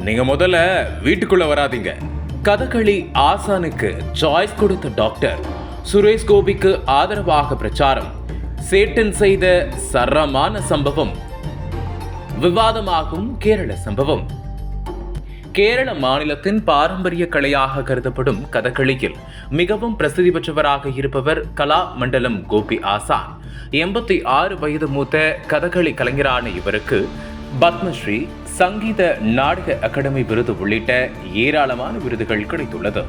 நீங்க முதல்ல வீட்டுக்குள்ள வராதீங்க. கதகளி ஆசானுக்கு சாய்ஸ் கொடுத்த டாக்டர் சுரேஷ் கோபிக்கு ஆதரவாக பிரச்சாரம். சேட்டன் செய்த சரமான சம்பவம். விவாதமாகும் கேரள சம்பவம். கேரள மாநிலத்தின் பாரம்பரிய கலையாக கருதப்படும் கதகளியில் மிகவும் பிரசித்தி பெற்றவராக இருப்பவர் கலாமண்டலம் கோபி ஆசான். 86 வயது மூத்த கதகளி கலைஞரான இவருக்கு பத்மஸ்ரீ, சங்கீத நாடக அகாடமி விருது உள்ளிட்ட ஏராளமான விருதுகள் கிடைத்துள்ளது.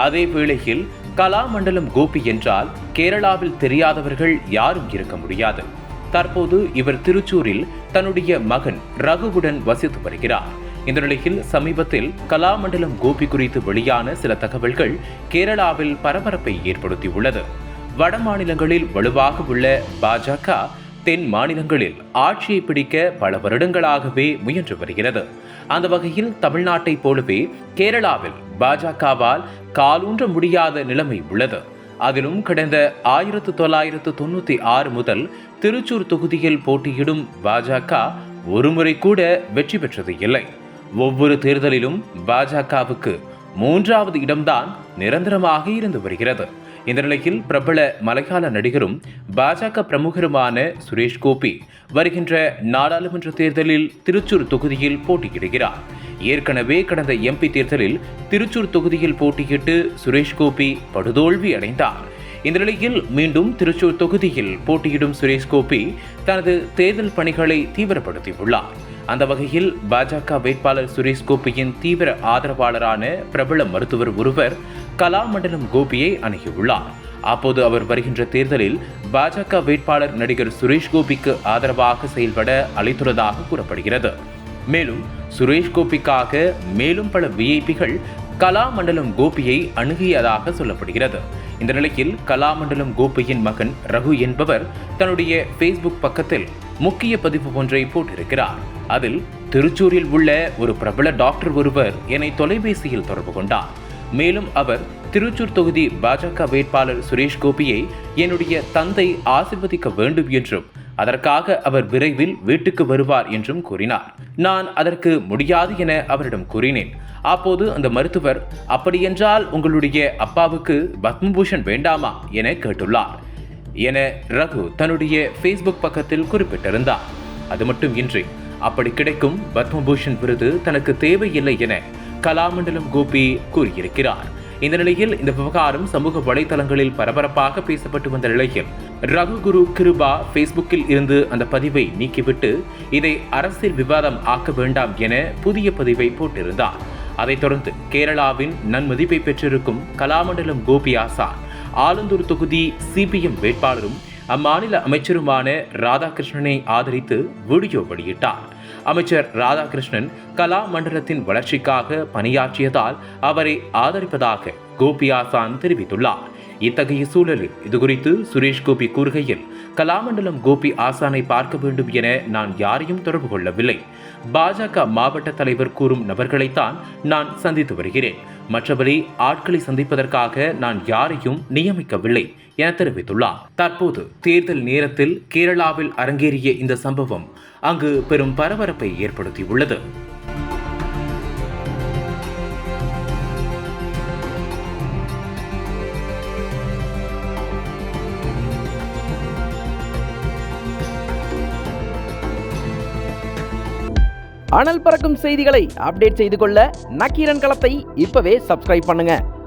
அதே வேளையில் கலாமண்டலம் கோபி என்றால் கேரளாவில் தெரியாதவர்கள் யாரும் இருக்க முடியாது. தற்போது இவர் திருச்சூரில் தன்னுடைய மகன் ரகுவுடன் வசித்து வருகிறார். இந்த நிலையில் சமீபத்தில் கலாமண்டலம் கோபி குறித்து வெளியான சில தகவல்கள் கேரளாவில் பரபரப்பை ஏற்படுத்தியுள்ளது. வட மாநிலங்களில் வலுவாக உள்ள பாஜக தென் மாநிலங்களில் ஆட்சியை பிடிக்க பல வருடங்களாகவே முயன்று வருகிறது. அந்த வகையில் தமிழ்நாட்டை போலவே கேரளாவில் பாஜகவால் காலூன்ற முடியாத நிலைமை உள்ளது. அதிலும் கடந்த 1996 முதல் திருச்சூர் தொகுதியில் போட்டியிடும் பாஜக ஒருமுறை கூட வெற்றி பெற்றது இல்லை. ஒவ்வொரு தேர்தலிலும் பாஜகவுக்கு 3வது இடம்தான் நிரந்தரமாக இருந்து வருகிறது. இந்த நிலையில் பிரபல மலையாள நடிகரும் பாஜக பிரமுகருமான சுரேஷ் கோபி வருகின்ற நாடாளுமன்ற தேர்தலில் திருச்சூர் தொகுதியில் போட்டியிடுகிறார். ஏற்கனவே கடந்த எம்பி தேர்தலில் திருச்சூர் தொகுதியில் போட்டியிட்டு சுரேஷ் கோபி படுதோல்வி அடைந்தார். இந்த நிலையில் மீண்டும் திருச்சூர் தொகுதியில் போட்டியிடும் சுரேஷ் கோபி தனது தேர்தல் பணிகளை தீவிரப்படுத்தியுள்ளார். அந்த வகையில் பாஜக வேட்பாளர் சுரேஷ் கோபியின் தீவிர ஆதரவாளரான பிரபல மருத்துவர் ஒருவர் கலாமண்டலம் கோபியை அணுகியுள்ளார். அப்போது அவர் வருகின்ற தேர்தலில் பாஜக வேட்பாளர் நடிகர் சுரேஷ் கோபிக்கு ஆதரவாக செயல்பட அழைத்துள்ளதாக கூறப்படுகிறது. மேலும் சுரேஷ் கோபிக்காக மேலும் பல விஐபிகள் கலாமண்டலம் கோபியை அணுகியதாக சொல்லப்படுகிறது. இந்த நிலையில் கலாமண்டலம் கோபியின் மகன் ரகு என்பவர் தன்னுடைய ஃபேஸ்புக் பக்கத்தில் முக்கிய பதிவு ஒன்றை போட்டிருக்கிறார். அதில் திருச்சூரில் உள்ள ஒரு பிரபல டாக்டர் ஒருவர் என்னை தொலைபேசியில் தொடர்பு கொண்டார். மேலும் அவர் திருச்சூர் தொகுதி பாஜக வேட்பாளர் சுரேஷ் கோபியை என்னுடைய தந்தை ஆசீர்வதிக்க வேண்டும் என்றும் அதற்காக அவர் விரைவில் வீட்டுக்கு வருவார் என்றும் கூறினார். நான் அதற்கு முடியாது என அவரிடம் கூறினேன். அப்போது அந்த மருத்துவர், அப்படியென்றால் உங்களுடைய அப்பாவுக்கு பத்மபூஷன் வேண்டாமா என கேட்டுள்ளார் என ரகு தன்னுடைய ஃபேஸ்புக் பக்கத்தில் குறிப்பிட்டிருந்தார். அது மட்டும் இன்றி அப்படி கிடைக்கும் பத்மபூஷன் விருது தனக்கு தேவையில்லை என கலாமண்டலம் கோபி கூறியிருக்கிறார். இந்த நிலையில் இந்த விவகாரம் சமூக வலைதளங்களில் பரபரப்பாக பேசப்பட்டு வந்த நிலையில் ரகு குரு கிருபா ஃபேஸ்புக்கில் இருந்து அந்த பதிவை நீக்கிவிட்டு இதை அரசியல் விவாதம் ஆக்க வேண்டாம் என புதிய பதிவை போட்டிருந்தார். அதைத் தொடர்ந்து கேரளாவின் நன்மதிப்பை பெற்றிருக்கும் கலாமண்டலம் கோபி ஆசான் ஆலந்தூர் தொகுதி சிபிஎம் வேட்பாளரும் அம்மாநில அமைச்சருமான ராதாகிருஷ்ணனை ஆதரித்து வீடியோ வெளியிட்டார். அமைச்சர் ராதாகிருஷ்ணன் கலாமண்டலத்தின் வளர்ச்சிக்காக பணியாற்றியதால் அவரை ஆதரிப்பதாக கோபி ஆசான் தெரிவித்துள்ளார். இத்தகைய சூழலில் இதுகுறித்து சுரேஷ் கோபி கூறுகையில், கலாமண்டலம் கோபி ஆசானை பார்க்க வேண்டும் என நான் யாரையும் தொடர்பு கொள்ளவில்லை. பாஜக மாவட்ட தலைவர் கூறும் நபர்களைத்தான் நான் சந்தித்து வருகிறேன். மற்றபடி ஆட்களை சந்திப்பதற்காக நான் யாரையும் நியமிக்கவில்லை என தெரிவித்துள்ளார். தற்போது தேர்தல் நேரத்தில் கேரளாவில் அரங்கேறிய இந்த சம்பவம் அங்கு பெரும் பரபரப்பை ஏற்படுத்தியுள்ளது. அனல் பறக்கும் செய்திகளை அப்டேட் செய்து கொள்ள நக்கீரன் களத்தை இப்பவே சப்ஸ்கிரைப் பண்ணுங்க.